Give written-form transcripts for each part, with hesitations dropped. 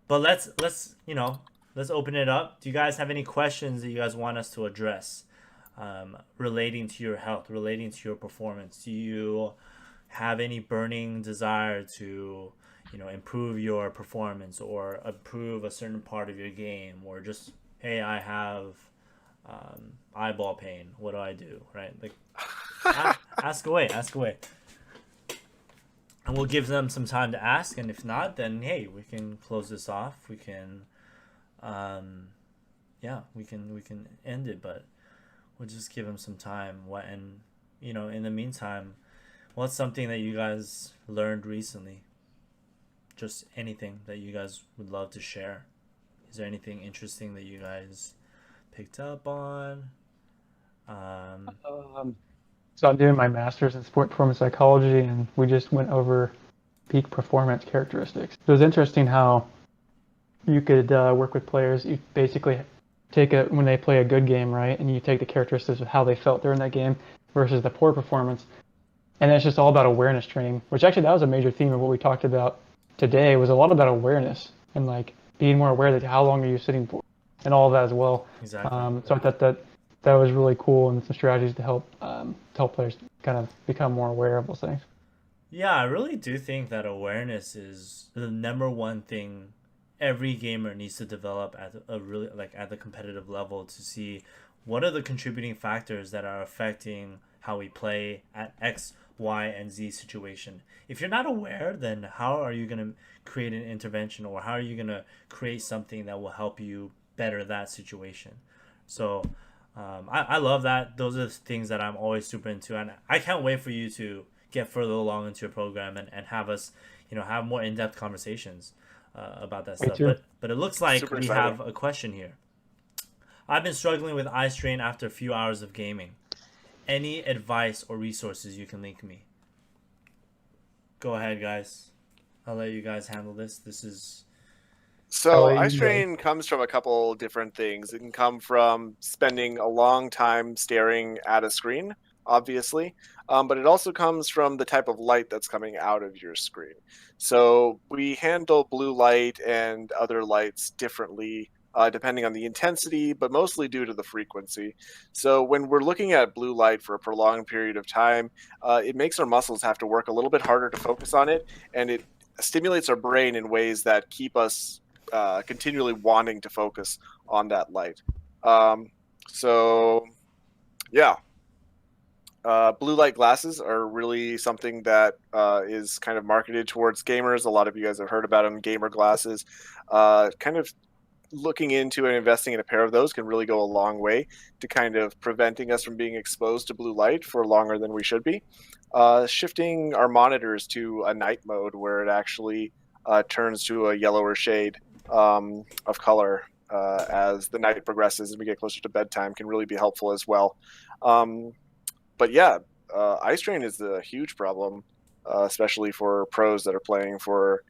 But let's open it up. Do you guys have any questions that you guys want us to address, relating to your health, relating to your performance? Do you have any burning desire to, improve your performance or improve a certain part of your game, or just, hey, I have eyeball pain. What do I do? Right? Like, ask away, ask away, and we'll give them some time to ask. And if not, then hey, we can close this off. We can, um, yeah, we can end it, but we'll just give them some time. What and in the meantime, what's something that you guys learned recently? Just anything that you guys would love to share. Is there anything interesting that you guys picked up on? Um, Um, so I'm doing my master's in sport performance psychology, and we just went over peak performance characteristics. It was interesting how you could work with players. You basically take it when they play a good game, right, and you take the characteristics of how they felt during that game versus the poor performance, and it's just all about awareness training. Which actually that was a major theme of what we talked about today. Was a lot about awareness and like being more aware that how long are you sitting for, and all of that as well. exactly. So I thought that was really cool and some strategies to help players kind of become more aware of those things. Yeah, I really do think that awareness is the number one thing every gamer needs to develop at a really like at the competitive level, to see what are the contributing factors that are affecting how we play at X, Y, and Z situation. If you're not aware, then how are you going to create an intervention, or how are you going to create something that will help you better that situation? So I love that. Those are the things that I'm always super into, and I can't wait for you to get further along into your program, and have us, have more in-depth conversations about that Me stuff. too. But it looks like Super we exciting. have a question here. I've been struggling with eye strain after a few hours of gaming. Any advice or resources you can link me? Go ahead, guys. I'll let you guys handle this. This is So, Ellie, eye you go. strain comes from a couple different things. It can come from spending a long time staring at a screen, obviously, but it also comes from the type of light that's coming out of your screen. So, we handle blue light and other lights differently. Depending on the intensity, but mostly due to the frequency. So, when we're looking at blue light for a prolonged period of time, it makes our muscles have to work a little bit harder to focus on it, and it stimulates our brain in ways that keep us continually wanting to focus on that light. Um, so yeah, blue light glasses are really something that is kind of marketed towards gamers. A lot of you guys have heard about them, gamer glasses. Kind of looking into and investing in a pair of those can really go a long way to kind of preventing us from being exposed to blue light for longer than we should be. Shifting our monitors to a night mode where it actually turns to a yellower shade of color as the night progresses and we get closer to bedtime can really be helpful as well. Um, but yeah, eye strain is a huge problem, especially for pros that are playing for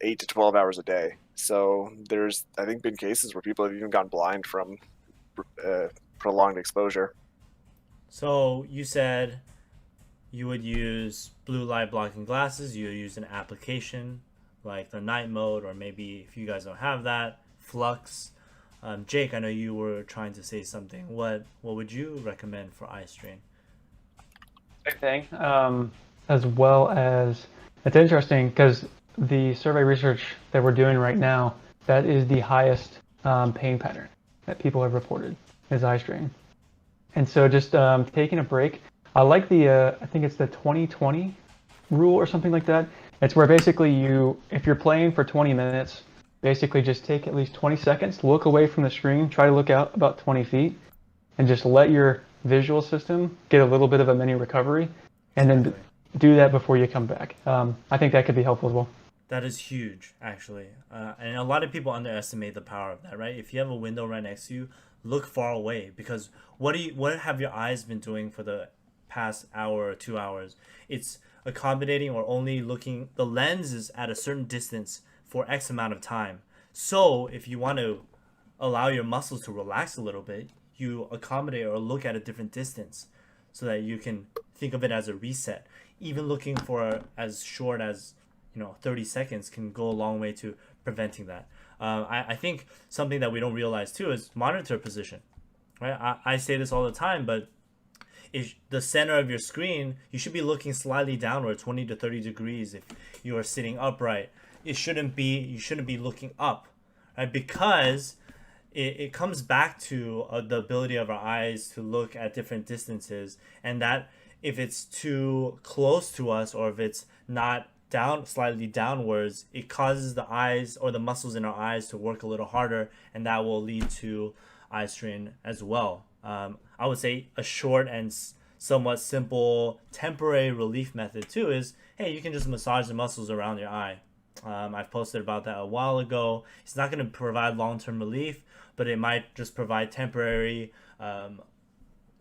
8 to 12 hours a day. So there's, I think, been cases where people have even gone blind from prolonged exposure. so. You said you would use blue light blocking glasses. You would use an application like the night mode, or maybe if you guys don't have that, Flux. Jake, I know you were trying to say something. What would you recommend for eye strain? Same thing. As well as it's interesting because the survey research that we're doing right now, that is the highest pain pattern that people have reported is eye strain. And so just taking a break. I like I think it's the 2020 rule or something like that. It's where basically if you're playing for 20 minutes, basically just take at least 20 seconds, look away from the screen, try to look out about 20 feet, and just let your visual system get a little bit of a mini recovery, and then Exactly. do that before you come back. I think that could be helpful as well. That is huge, actually. And a lot of people underestimate the power of that, right? If you have a window right next to you, look far away, because what have your eyes been doing for the past hour or 2 hours? It's accommodating or only looking. The lens is at a certain distance for X amount of time. So if you want to allow your muscles to relax a little bit, you accommodate or look at a different distance, so that you can think of it as a reset. Even looking for as short as 30 seconds can go a long way to preventing that. I think something that we don't realize too is monitor position, right? I say this all the time, but if the center of your screen, you should be looking slightly downward, 20 to 30 degrees. If you are sitting upright, you shouldn't be looking up, right? Because it comes back to the ability of our eyes to look at different distances, and that if it's too close to us, or if it's not slightly downwards, it causes the eyes or the muscles in our eyes to work a little harder, and that will lead to eye strain as well. I would say a short and somewhat simple temporary relief method too is, hey, you can just massage the muscles around your eye. I've posted about that a while ago. It's not going to provide long-term relief, but it might just provide temporary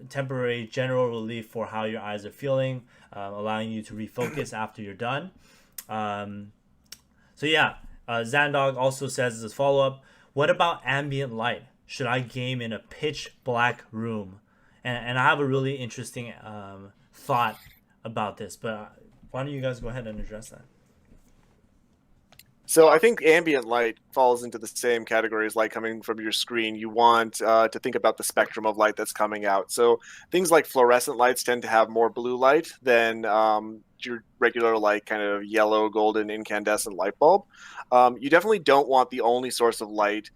general relief for how your eyes are feeling, allowing you to refocus after you're done. Zandog also says as a follow-up, what about ambient light? Should I game in a pitch black room? And I have a really interesting thought about this, but why don't you guys go ahead and address that? So I think ambient light falls into the same category as light coming from your screen. You want to think about the spectrum of light that's coming out. So things like fluorescent lights tend to have more blue light than your regular like kind of yellow, golden, incandescent light bulb. You definitely don't want the only source of light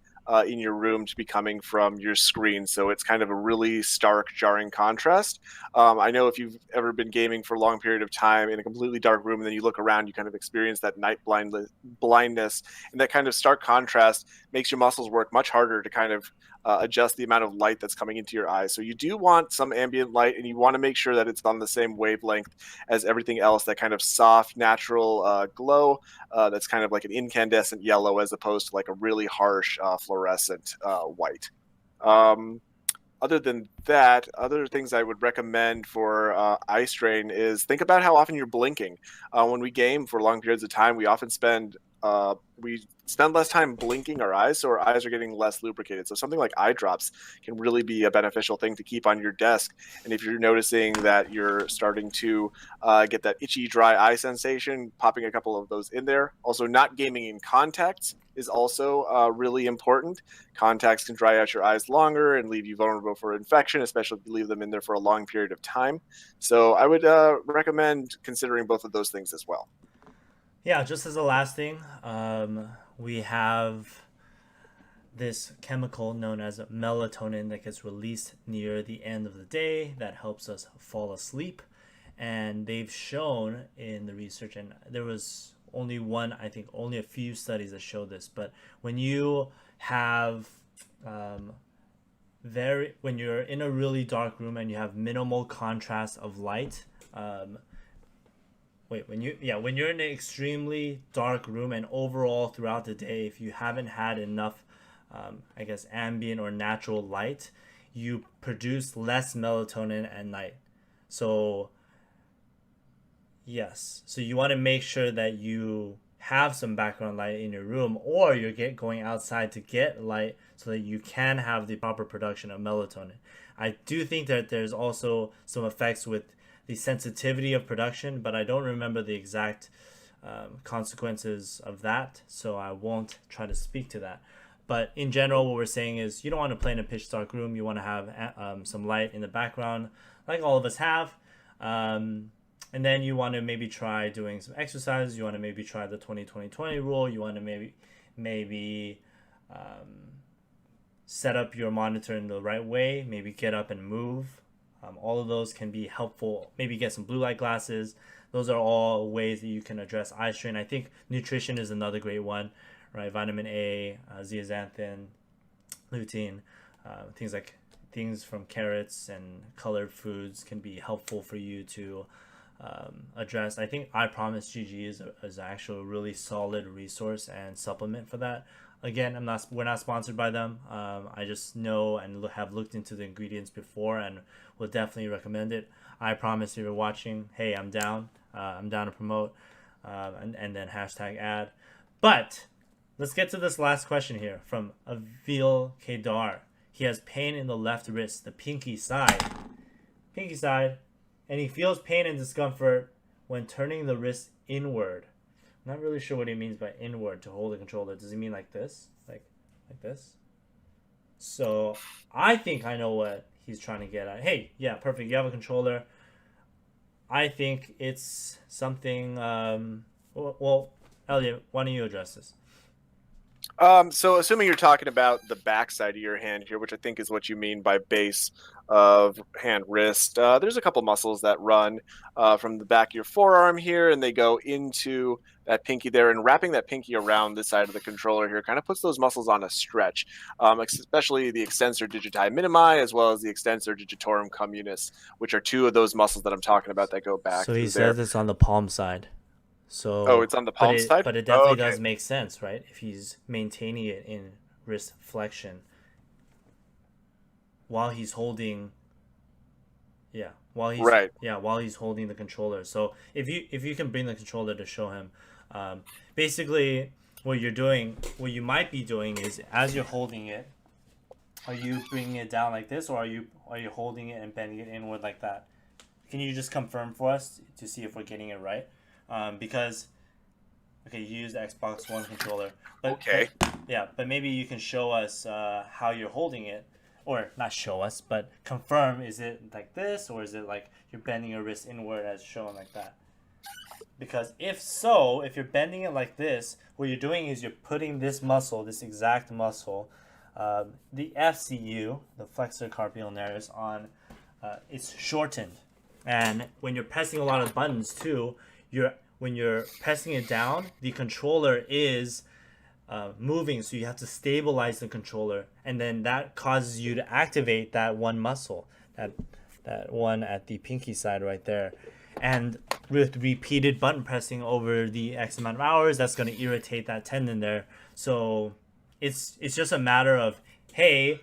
in your room to be coming from your screen. So it's kind of a really stark, jarring contrast. I know if you've ever been gaming for a long period of time in a completely dark room and then you look around, you kind of experience that night blindness. And that kind of stark contrast makes your muscles work much harder to kind of adjust the amount of light that's coming into your eyes. So you do want some ambient light, and you want to make sure that it's on the same wavelength as everything else, that kind of soft, natural glow that's kind of like an incandescent yellow as opposed to like a really harsh fluorescent white. Other than that, other things I would recommend for Eyestrain is think about how often you're blinking. When we game for long periods of time, we often spend less time blinking our eyes, so our eyes are getting less lubricated. So something like eye drops can really be a beneficial thing to keep on your desk. And if you're noticing that you're starting to get that itchy, dry eye sensation, popping a couple of those in there. Also, not gaming in contacts is also really important. Contacts can dry out your eyes longer and leave you vulnerable for infection, especially if you leave them in there for a long period of time. So I would recommend considering both of those things as well. Yeah, just as a last thing, we have this chemical known as melatonin that gets released near the end of the day that helps us fall asleep. And they've shown in the research, and there was only a few studies that show this, but when you have when you're in a really dark room and you have minimal contrast of light, when you're in an extremely dark room and overall throughout the day, if you haven't had enough, ambient or natural light, you produce less melatonin at night. So, yes. So you want to make sure that you have some background light in your room, or you're going outside to get light so that you can have the proper production of melatonin. I do think that there's also some effects with the sensitivity of production, but I don't remember the exact consequences of that, so I won't try to speak to that. But in general, what we're saying is you don't want to play in a pitch dark room. You want to have some light in the background, like all of us have. And then you want to maybe try doing some exercises. You want to maybe try the 20-20-20 rule. You want to maybe set up your monitor in the right way. Maybe get up and move. All of those can be helpful. Maybe get some blue light glasses. Those are all ways that you can address eye strain. I think nutrition is another great one, right? Vitamin A, zeaxanthin, lutein, things from carrots and colored foods can be helpful for you to address. I think I Promise GG is actually a really solid resource and supplement for that. Again, we're not sponsored by them. I just know and have looked into the ingredients before and will definitely recommend it. I Promise, if you're watching, hey, I'm down. I'm down to promote, and then #ad. But let's get to this last question here from Avil Kedar. He has pain in the left wrist, the pinky side, and he feels pain and discomfort when turning the wrist inward. Not really sure what he means by inward to hold the controller. Does he mean like this? Like this? So I think I know what he's trying to get at. Hey, yeah, perfect. You have a controller. I think it's something. Well, Elliot, why don't you address this? So assuming you're talking about the backside of your hand here, which I think is what you mean by base of hand wrist, there's a couple muscles that run from the back of your forearm here, and they go into that pinky there, and wrapping that pinky around this side of the controller here kind of puts those muscles on a stretch, especially the extensor digiti minimi as well as the extensor digitorum communis, which are two of those muscles that I'm talking about that go back So he through there. says it's on the palm side. Oh, So, it's on the palm side? but it Oh, definitely okay. does make sense, right? If he's maintaining it in wrist flexion while he's holding, Right. while he's holding the controller. So if you can bring the controller to show him, basically what you might be doing is as you're holding it, are you bringing it down like this, or are you holding it and bending it inward like that? Can you just confirm for us to see if we're getting it right? Because okay, you use the Xbox One controller, Okay. but maybe you can show us how you're holding it, or not show us, but confirm. Is it like this, or is it like you're bending your wrist inward as shown like that? Because if you're bending it like this, what you're doing is you're putting this muscle, this exact muscle, the FCU, the flexor carpi ulnaris, on. It's shortened, and when you're pressing a lot of buttons too, when you're pressing it down, the controller is moving, so you have to stabilize the controller, and then that causes you to activate that one muscle, that one at the pinky side right there. And with repeated button pressing over the X amount of hours, that's going to irritate that tendon there. So it's just a matter of, hey,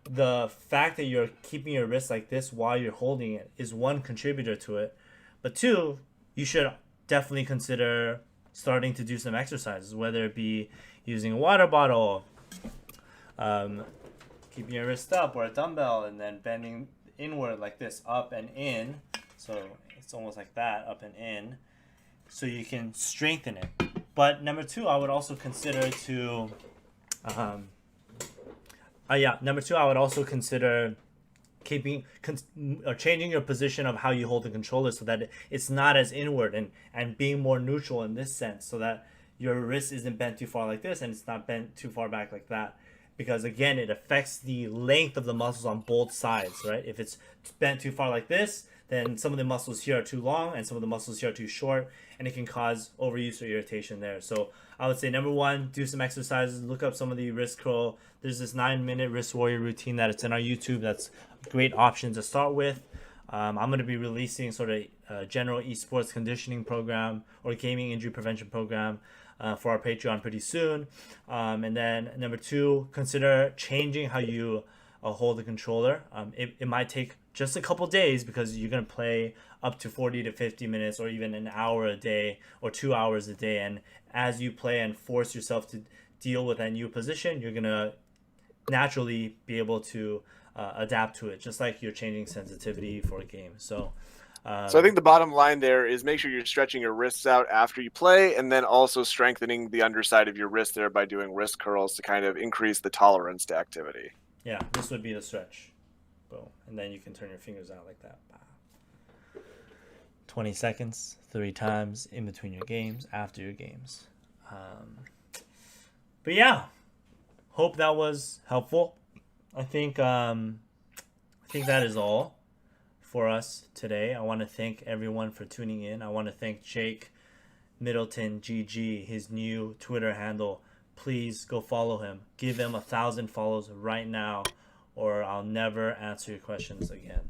the fact that you're keeping your wrist like this while you're holding it is one contributor to it. But two, you should definitely consider starting to do some exercises, whether it be using a water bottle, keeping your wrist up, or a dumbbell, and then bending inward like this, up and in. So it's almost like that, up and in, so you can strengthen it. But number two, I would also consider to, I would also consider changing your position of how you hold the controller so that it's not as inward, and being more neutral in this sense, so that your wrist isn't bent too far like this and it's not bent too far back like that, because again it affects the length of the muscles on both sides, right? If it's bent too far like this, then some of the muscles here are too long and some of the muscles here are too short, and it can cause overuse or irritation there. So I would say number one, do some exercises, look up some of the wrist curl. There's this 9-minute wrist warrior routine that it's in our YouTube. That's a great option to start with. I'm going to be releasing sort of a general esports conditioning program or gaming injury prevention program for our Patreon pretty soon. And then number two, consider changing how you hold the controller. It might take just a couple days because you're going to play up to 40 to 50 minutes or even an hour a day or 2 hours a day. And as you play and force yourself to deal with that new position, you're going to naturally be able to adapt to it, just like you're changing sensitivity for a game. So I think the bottom line there is make sure you're stretching your wrists out after you play, and then also strengthening the underside of your wrist there by doing wrist curls to kind of increase the tolerance to activity. Yeah, this would be the stretch. Boom. And then you can turn your fingers out like that. 20 seconds, 3 times in between your games, after your games. But yeah, hope that was helpful. I think that is all for us today. I want to thank everyone for tuning in. I want to thank Jake Middleton GG, his new Twitter handle. Please go follow him. Give him 1,000 follows right now, or I'll never answer your questions again.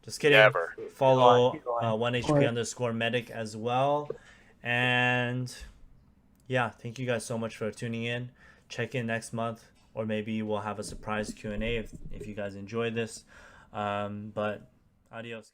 Just kidding. Never. Follow 1HP_medic as well. And yeah, thank you guys so much for tuning in. Check in next month, or maybe we'll have a surprise Q&A if you guys enjoy this. But adios.